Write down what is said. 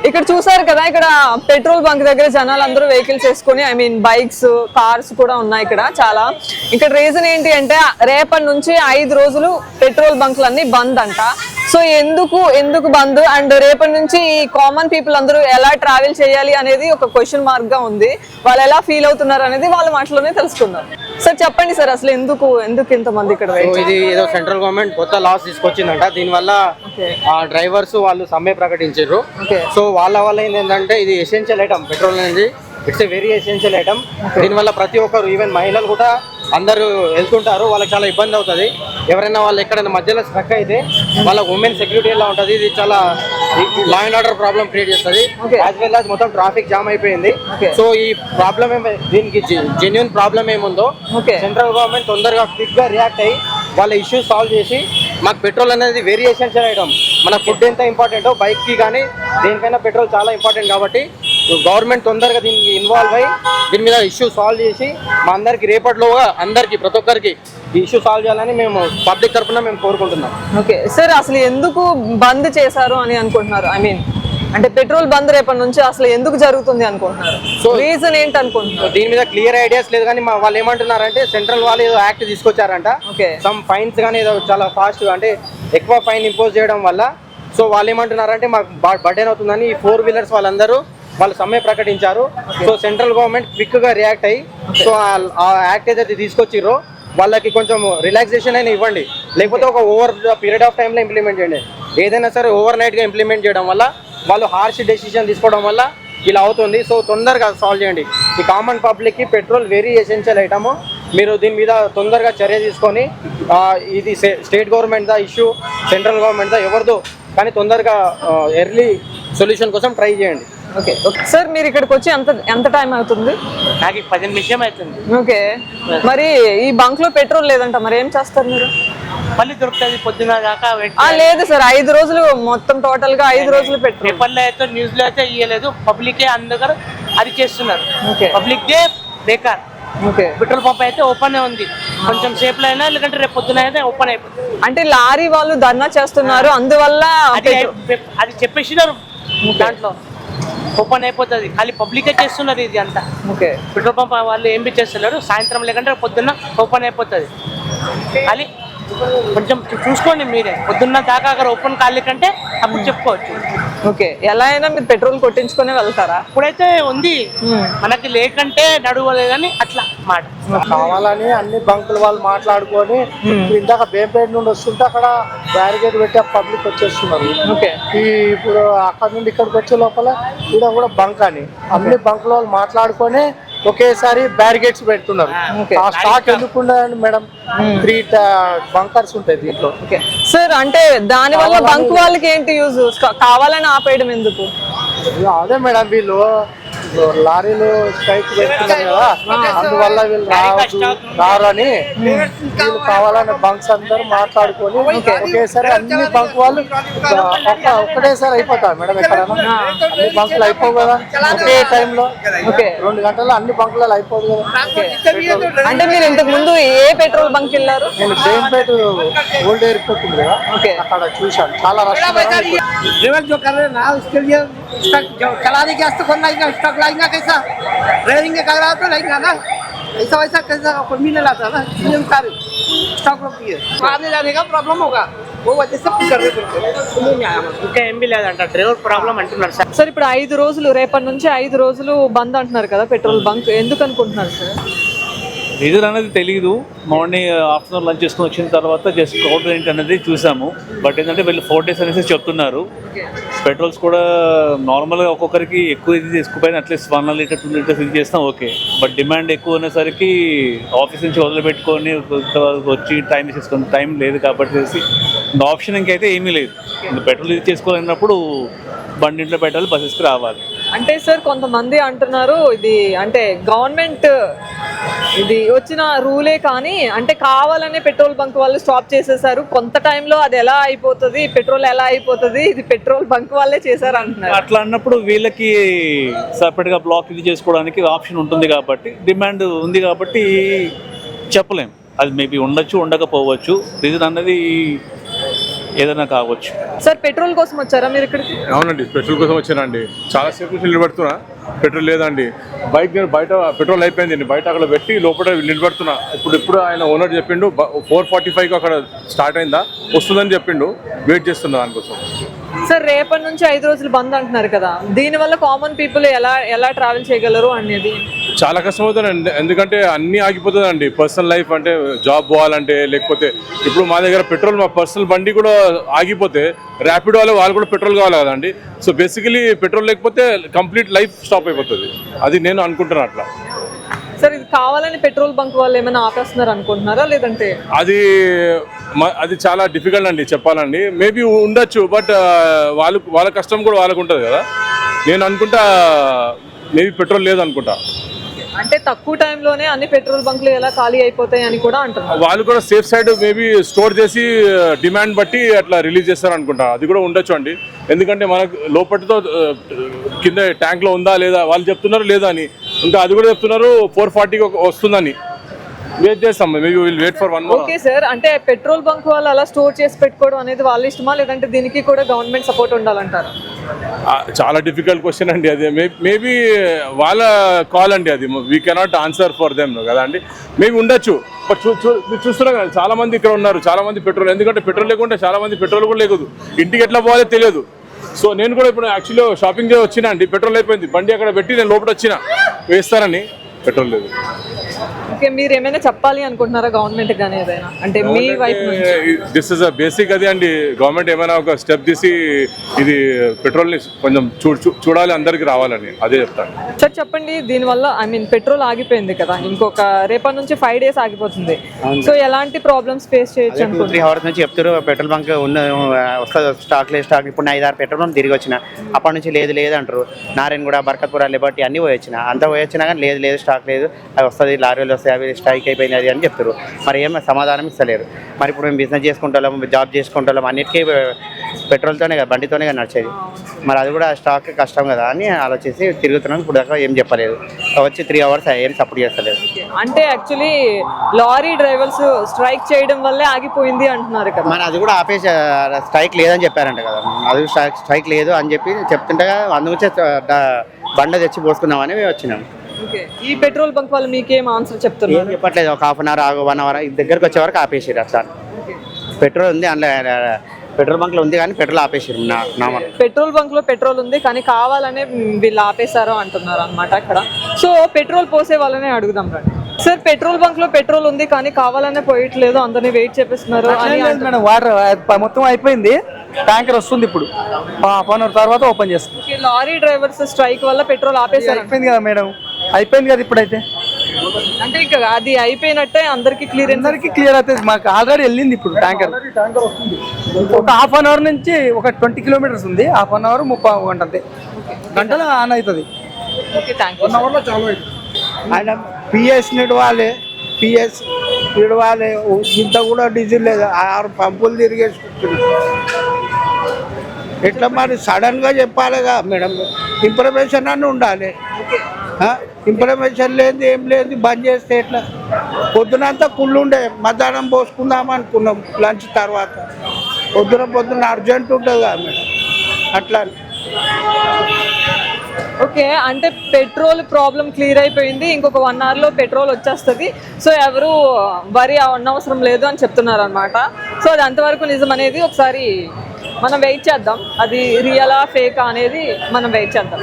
ఇక్కడ చూసారు కదా, ఇక్కడ పెట్రోల్ బంక్ దగ్గర జనాలు అందరూ వెహికల్స్ వేసుకొని బైక్స్ కార్స్ కూడా ఉన్నాయి ఇక్కడ చాలా. ఇక్కడ రీజన్ ఏంటి అంటే రేపటి నుంచి 5 రోజులు పెట్రోల్ బంక్లన్నీ బంద్ అంట. సో ఎందుకు బంద్ అండ్ రేపటి నుంచి ఈ కామన్ పీపుల్ అందరూ ఎలా ట్రావెల్ చేయాలి అనేది ఒక క్వశ్చన్ మార్క్ గా ఉంది. వాళ్ళు ఎలా ఫీల్ అవుతున్నారు అనేది వాళ్ళ మాటలోనే తెలుసుకుందాం. సార్ చెప్పండి సార్, అసలు ఎందుకు ఇంతమంది ఇక్కడ? ఇది ఏదో సెంట్రల్ గవర్నమెంట్ కొత్త లాస్ తీసుకొచ్చిందంట. దీనివల్ల డ్రైవర్స్ వాళ్ళు సమ్మె ప్రకటించారు. సో వాళ్ళ ఏంటంటే ఇది ఎసెన్షియల్ ఐటమ్, పెట్రోల్ అనేది it's a very essential item. దీనివల్ల ప్రతి ఒక్కరు ఈవెన్ మహిళలు కూడా అందరూ వెళ్తుంటారు, వాళ్ళకి చాలా ఇబ్బంది అవుతుంది. ఎవరైనా వాళ్ళు ఎక్కడైనా మధ్యలో స్ట్రక్ అయితే వాళ్ళ ఉమెన్ సెక్యూరిటీ ఎలా ఉంటుంది, ఇది చాలా law and order problem create చేస్తుంది. యాజ్ వెల్ యాజ్ మొత్తం ట్రాఫిక్ జామ్ అయిపోయింది. సో ఈ ప్రాబ్లం దీనికి జెన్యున్ ప్రాబ్లం ఏముందో సెంట్రల్ గవర్నమెంట్ తొందరగా క్విక్ గా రియాక్ట్ అయ్యి వాళ్ళ ఇష్యూస్ సాల్వ్ చేసి, మాకు పెట్రోల్ అనేది వెరీ ఎసెన్షియల్ ఐటమ్. మన ఫుడ్ ఎంత ఇంపార్టెంటో బైక్ కి కానీ దేనికైనా పెట్రోల్ చాలా ఇంపార్టెంట్. కాబట్టి గవర్నమెంట్ తొందరగా దీనికి ఇన్వాల్వ్ అయ్యి దీని మీద ఇష్యూ సాల్వ్ చేసి మా అందరికి రేపటిలోగా అందరికి ప్రతి ఒక్కరికి ఈ ఇష్యూ సాల్వ్ చేయాలని మేము పబ్లిక్ తరఫున మేము కోరుకుంటున్నాం. ఓకే సార్, అసలు ఎందుకు బంద్ చేశారు అని అనుకుంటున్నారు? అంటే పెట్రోల్ బంద్ రేపటి నుంచి అసలు ఎందుకు జరుగుతుంది అనుకుంటున్నారు? సో రీజన్ ఏంటి అనుకుంటున్నారు? దీని మీద క్లియర్ ఐడియాస్ లేదు, కానీ వాళ్ళు ఏమంటున్నారంటే సెంట్రల్ వాళ్ళు ఏదో యాక్ట్ తీసుకొచ్చారంట. సమ్ ఫైన్స్ కానీ ఏదో చాలా ఫాస్ట్ అంటే ఎక్కువ ఫైన్ ఇంపోజ్ చేయడం వల్ల. సో వాళ్ళు ఏమంటున్నారంటే మాకు బర్డెన్ అవుతుందని ఈ 4 వీలర్స్ వాళ్ళందరూ వాళ్ళు సమ్మె ప్రకటించారు. సో సెంట్రల్ గవర్నమెంట్ క్విక్ గా రియాక్ట్ అయ్యి సో ఆ యాక్ట్ ఏదైతే తీసుకొచ్చిర్రో వాళ్ళకి కొంచెం రిలాక్సేషన్ అయినా ఇవ్వండి, లేకపోతే ఒక ఓవర్ పీరియడ్ ఆఫ్ టైంలో ఇంప్లిమెంట్ చేయండి. ఏదైనా సరే ఓవర్ నైట్ గా ఇంప్లిమెంట్ చేయడం వల్ల వాళ్ళు హార్ష్ డెసిషన్ తీసుకోవడం వల్ల ఇలా అవుతుంది. సో తొందరగా సాల్వ్ చేయండి. ఈ కామన్ పబ్లిక్ కి పెట్రోల్ వెరీ ఎసెన్షియల్ ఐటమ్. మీరు దీని మీద తొందరగా చర్య తీసుకొని ఇది స్టేట్ గవర్నమెంట్ దా ఇష్యూ, సెంట్రల్ గవర్నమెంట్ దా ఎవరిదో, కానీ తొందరగా ఎర్లీ సొల్యూషన్ కోసం ట్రై చేయండి. ఓకే సార్, మీరు ఇక్కడికి వచ్చి ఎంత టైం అవుతుంది? నాకు 15 నిమిషం అవుతుంది. ఓకే, మరి ఈ బంక్ లో పెట్రోల్ లేదంట, మరి ఏం చేస్తారు మీరు? మళ్ళీ దొరుకుతుంది పొద్దున దాకా. లేదు సార్, 5 రోజులు మొత్తం టోటల్ గా 5 రోజులు పెట్రోల్. పేపర్లో అయితే న్యూస్ లో అయితే ఇయ్యలేదు, పబ్లికే అందరూ అది చేస్తున్నారు. పబ్లిక్ డే బేకార్. పెట్రోల్ పంప్ అయితే ఓపెన్ ఉంది, కొంచెం సేఫ్ లో అయినా లేదంటే రేపు పొద్దున అయితే ఓపెన్ అయిపోతుంది. అంటే లారీ వాళ్ళు ధర్నా చేస్తున్నారు, అందువల్ల అది చెప్పేసినారు దాంట్లో ఓపెన్ అయిపోతుంది. ఖాళీ పబ్లికే చేస్తున్నారు ఇది అంతా. పెట్రోల్ పంప్ వాళ్ళు ఏం చేస్తున్నారు, సాయంత్రం లేకంటే పొద్దున్న ఓపెన్ అయిపోతుంది. ఖాళీ కొంచెం చూసుకోండి మీరే, పొద్దున్న దాకా అక్కడ ఓపెన్ కాలే కంటే అప్పుడు చెప్పుకోవచ్చు. ఓకే, ఎలా అయినా మీరు పెట్రోల్ కొట్టించుకునే వెళ్తారా? ఇప్పుడైతే ఉంది, మనకి లేకంటే నడవలేదని అట్లా మాట కావాలని అన్ని బంకులు వాళ్ళు మాట్లాడుకొని ఇందాక బేంపేట నుండి వస్తుంటే అక్కడ బ్యారికేడ్ పెట్టి పబ్లిక్ వచ్చేస్తున్నారు. ఇప్పుడు అక్కడ నుండి ఇక్కడికి వచ్చే లోపల ఇక్కడ కూడా బంక్ అని అన్ని బంకుల వాళ్ళు మాట్లాడుకొని ఒకేసారి బ్యారికేడ్స్ పెడుతున్నారు. ఆ స్టాక్ ఎందుకుండదండి మేడం? 3 బంకర్స్ ఉంటాయి దీంట్లో. సార్, అంటే దాని వల్ల బంక్ వాళ్ళకి ఏంటి యూజ్? కావాలని ఆపేయడం ఎందుకు? అదే మేడం, వీళ్ళు లారీలు స్ట్రైక్ పెడుతున్నారు కదా, అందువల్ల వీళ్ళు రారు అని వీళ్ళు కావాలని బంక్స్ అందరూ మాట్లాడుకొని ఒకేసారి అన్ని బంక్ వాళ్ళు ఒకటేసారి అయిపోతారు మేడం. ఎక్కడైనా అన్ని బంకులు అయిపోవు కదా ఒకే టైంలో, 2 గంటల్లో అన్ని బంకులలో అయిపోదు కదా. అంటే మీరు ఇంతకు ముందు ఏ పెట్రోల్ బంక్ వెళ్ళారు? నేను బేంపేట ఓల్డ్ ఎయిర్పోర్ట్ ఉంది కదా, అక్కడ చూశాను, చాలా రష్. चलाने के वास्ते कौन लाएगा, स्टॉक लाएगा कैसा रहेंगे कह रहा तो लाएगा ना, ऐसा वैसा कैसा कोई मिल लाता ना, सारे स्टॉक रोकी है, आने जाने का प्रॉब्लम होगा, वो वजह से कर रहे ఇంకా ఏం లేదంట, డ్రైవర్ ప్రాబ్లం అంటున్నారు సార్. సార్, ఇప్పుడు 5 రోజులు రేపటి నుంచి 5 రోజులు బంద్ అంటున్నారు కదా పెట్రోల్ బంక్, ఎందుకు అనుకుంటున్నారు సార్? రీజన్ అనేది తెలియదు. మార్నింగ్ ఆఫ్టర్నూన్ లంచ్ చేసుకుని వచ్చిన తర్వాత జస్ట్ కౌంటర్ ఏంటి అనేది చూసాము. బట్ ఏంటంటే వీళ్ళు 4 days అనేసి చెప్తున్నారు. పెట్రోల్స్ కూడా నార్మల్గా ఒక్కొక్కరికి ఎక్కువ ఇది తీసుకుపోయిన అట్లీస్ట్ 1 లీటర్ 2 లీటర్స్ ఇది చేస్తాం ఓకే. బట్ డిమాండ్ ఎక్కువ ఉన్నసరికి ఆఫీస్ నుంచి వదిలిపెట్టుకొని వచ్చి టైం తీసుకొని టైం లేదు కాబట్టి ఆప్షన్ ఇంకైతే ఏమీ లేదు. పెట్రోల్ ఇది చేసుకోవాలన్నప్పుడు బండి ఇంట్లో పెట్టాలి, బస్సెస్కి రావాలి. అంటే సార్, కొంతమంది అంటున్నారు ఇది అంటే గవర్నమెంట్ ఇది వచ్చిన రూలే, కానీ అంటే కావాలనే పెట్రోల్ బంక్ వాళ్ళు స్టాప్ చేసేసారు. కొంత టైంలో అది ఎలా అయిపోతుంది, పెట్రోల్ ఎలా అయిపోతుంది, ఇది పెట్రోల్ బంక్ వాళ్ళే చేశారు అంటున్నారు. అట్లా అన్నప్పుడు వీళ్ళకి సపరేట్గా బ్లాక్ ఇది చేసుకోవడానికి ఆప్షన్ ఉంటుంది కాబట్టి, డిమాండ్ ఉంది కాబట్టి చెప్పలేం. అది మేబీ ఉండొచ్చు, ఉండకపోవచ్చు. రీజన్ అన్నది ఏదైనా కావచ్చు. సార్ పెట్రోల్ కోసం వచ్చారా మీరు ఇక్కడికి? అవునండి, పెట్రోల్ కోసం వచ్చానండి. చాలా సేపు నుంచి నిలబెడుతున్నా, పెట్రోల్ లేదండి. బైక్ నేను బయట పెట్రోల్ అయిపోయిందండి, బయట అక్కడ పెట్టి లోపల నిలబెడుతున్నా. ఇప్పుడు ఆయన ఓనర్ చెప్పిండు 4:45 అక్కడ స్టార్ట్ అయిందా, వస్తుందని చెప్పిండు. వెయిట్ చేస్తున్నా దానికోసం. సార్ రేపటి నుంచి 5 రోజులు బంద్ అంటున్నారు కదా, దీనివల్ల కామన్ పీపుల్ ఎలా ట్రావెల్ చేయగలరు అనేది? చాలా కష్టం అవుతుందండి, ఎందుకంటే అన్నీ ఆగిపోతుందండి. పర్సనల్ లైఫ్ అంటే జాబ్ పోవాలంటే, లేకపోతే ఇప్పుడు మా దగ్గర పెట్రోల్, మా పర్సనల్ బండి కూడా ఆగిపోతే ర్యాపిడో వాళ్ళు కూడా పెట్రోల్ కావాలి కదండి. సో బేసికలీ పెట్రోల్ లేకపోతే కంప్లీట్ లైఫ్ స్టాప్ అయిపోతుంది. అది నేను అనుకుంటున్నాను అట్లా. సార్ ఇది కావాలని పెట్రోల్ బంక్ వాళ్ళు ఏమైనా ఆపేస్తున్నారు అనుకుంటున్నారా లేదంటే? అది చాలా డిఫికల్ట్ అండి చెప్పాలండి. మేబీ ఉండొచ్చు, బట్ వాళ్ళ కష్టం కూడా వాళ్ళకు ఉంటుంది కదా. నేను అనుకుంటా మేబీ పెట్రోల్ లేదు అనుకుంటా. అంటే తక్కువ టైంలోనే అన్ని పెట్రోల్ బంక్లు ఎలా ఖాళీ అయిపోతాయి అని కూడా అంటున్నారు. వాళ్ళు కూడా సేఫ్ సైడ్ మేబీ స్టోర్ చేసి డిమాండ్ బట్టి అట్లా రిలీజ్ చేస్తారు అనుకుంటా. అది కూడా ఉండొచ్చు అండి, ఎందుకంటే మనకు లోపటితో కింద ట్యాంక్లో ఉందా లేదా వాళ్ళు చెప్తున్నారు లేదా అని. ఇంకా అది కూడా చెప్తున్నారు 4:40 వస్తుందని. వెయిట్ చేస్తాం, maybe will wait for 1 more. Okay sir, అంటే పెట్రోల్ బంక్ వాళ్ళు అలా స్టోర్ చేసి పెట్టుకోవడం అనేది వాళ్ళ ఇష్టమా లేదంటే దీనికి కూడా గవర్నమెంట్ సపోర్ట్ ఉండాలంటారా? చాలా డిఫికల్ట్ క్వశ్చన్ అండి అది. మేబీ వాళ్ళ కాల్ అండి అది. We cannot answer for them కదా అండి. మేబీ ఉండొచ్చు, బట్ మీరు చూస్తున్నాం కదా చాలా మంది ఇక్కడ ఉన్నారు, చాలా మంది పెట్రోల్, ఎందుకంటే పెట్రోల్ లేకుంటే చాలా మంది పెట్రోల్ కూడా లేదు, ఇంటికి ఎట్లా పోవాలో తెలియదు. సో నేను కూడా ఇప్పుడు యాక్చువల్లీ షాపింగ్ చేసి వచ్చినా అండి, పెట్రోల్ అయిపోయింది, బండి అక్కడ పెట్టి నేను లోపల వచ్చిన వేస్తారని, పెట్రోల్ లేదు. ఓకే, మీరు ఏమైనా చెప్పాలి అనుకుంటున్నారా గవర్నమెంట్ కానీ ఏదైనా, అంటే మీ వైపు నుంచి? దిస్ ఇస్ అ బేసిక్ అది అండి. గవర్నమెంట్ ఏమైనా ఒక స్టెప్ తీసి ఇది పెట్రోల్ని కొంచెం చూడాలి, అందరికి రావాలని, అదే చెప్తాను. సార్ చెప్పండి, దీనివల్ల పెట్రోల్ ఆగిపోయింది కదా, ఇంకొక రేపటి నుంచి 5 days ఆగిపోతుంది. సో ఎలాంటి ప్రాబ్లమ్స్ ఫేస్ చేయొచ్చు? 2-3 hours నుంచి చెప్తారు పెట్రోల్ బంక్ వస్తుంది, స్టాక్ ఇప్పుడు 5-6 పెట్రోల్ బంక్ తిరిగి వచ్చిన, అప్పటి నుంచి లేదు అంటారు. నారాయణగూడ, బర్కత్పుర, లిబర్టీ అన్నీ పోయొచ్చిన, అంతా పోయొచ్చినా కానీ లేదు స్టాక్ లేదు, అది వస్తుంది, లారీలు వస్తాయి, అవి స్ట్రైక్ అయిపోయింది అది అని చెప్తారు. మరి ఏమో సమాధానం ఇస్తలేరు. మరి ఇప్పుడు మేము బిజినెస్ చేసుకుంటాం, జాబ్ చేసుకుంటాం, అన్నిటికీ పెట్రోల్తోనే కదా, బండితోనే కదా నడిచేది. మరి అది కూడా స్టాక్ కష్టం కదా అని ఆలోచించి తిరుగుతున్నాం. ఇప్పుడు దాకా ఏం చెప్పలేదు, వచ్చి 3 hours ఏం సపోర్ట్ చేస్తలేదు. అంటే యాక్చువల్లీ లారీ డ్రైవర్స్ స్ట్రైక్ చేయడం వల్లే ఆగిపోయింది అంటున్నారు కదా. మరి అది కూడా ఆపేసి స్ట్రైక్ లేదని చెప్పారంట కదా, అది స్ట్రైక్ లేదు అని చెప్పి చెప్తుంటే అందుగురించి బండ తెచ్చి పోసుకుందామని వచ్చినాం. ఈ పెట్రోల్ బంక్ వాళ్ళు మీకేం ఆన్సర్ చెప్తున్నారు? ఏం చెప్పట్లేదు, ఒక 1/2 hour 1 hour దగ్గరకు వచ్చే వరకు ఆపేసారు. అట్లా పెట్రోల్ ఉంది అందులో, పెట్రోల్ బంక్ లో ఉంది కానీ పెట్రోల్ ఆపేసారు. పెట్రోల్ బంక్ లో పెట్రోల్ ఉంది కానీ కావాలనే వీళ్ళు ఆపేశారు అంటున్నారు అనమాట అక్కడ. సో పెట్రోల్ పోసే వాళ్ళనే అడుగుదాం రండి. సార్ పెట్రోల్ బంక్ లో పెట్రోల్ ఉంది కానీ కావాలనే పోయట్లేదు, అందరినీ వెయిట్ చేపిస్తున్నారు అని. మేడం వాటర్ మొత్తం అయిపోయింది, ట్యాంకర్ వస్తుంది, ఇప్పుడు 1 hour తర్వాత ఓపెన్ చేస్తుంది. లారీ డ్రైవర్స్ స్ట్రైక్ వల్ల పెట్రోల్ ఆపేశారు. అయిపోయింది కదా మేడం, అయిపోయింది కదా ఇప్పుడైతే. అంటే ఇంకా అది అయిపోయినట్టే అందరికి క్లియర్ అవుతుంది. మాకు ఆల్రెడీ వెళ్ళింది ఇప్పుడు ట్యాంకర్ వస్తుంది. ఒక 1/2 hour నుంచి ఒక 20 kilometers ఉంది, 1/2 hour 30 గంట అంతే, గంటలో ఆన్ అవుతుంది. Okay, thank you. 1 hour లో చాలు అవుతుంది. ఆయన పిఎస్ నిడవాలి, ఇంత కూడా డీజిల్ లేదు, 6 పంపులు తిరిగేసుకుంటున్నాం. ఎట్లా మరి సడన్ గా చెప్పాలిగా మేడం, ఇన్ఫర్మేషన్ అని ఉండాలి. ఇన్ఫర్మేషన్ లేదు, ఏం లేదు, బంద్ చేస్తే ఎట్లా? పొద్దునంతా కుళ్ళు ఉండే, మధ్యాహ్నం పోసుకుందాం అనుకున్నాం లంచ్ తర్వాత. పొద్దున అర్జెంట్ ఉంటుంది కదా మేడం, అట్లా. ఓకే, అంటే పెట్రోల్ ప్రాబ్లం క్లియర్ అయిపోయింది, ఇంకొక 1 hour లో పెట్రోల్ వచ్చేస్తుంది. సో ఎవరు వరి అనవసరం లేదు అని చెప్తున్నారు అనమాట. సో అది అంతవరకు నిజం అనేది ఒకసారి మనం వెయిట్ చేద్దాం, అది రియలా ఫేకా అనేది మనం వెయిట్ చేద్దాం.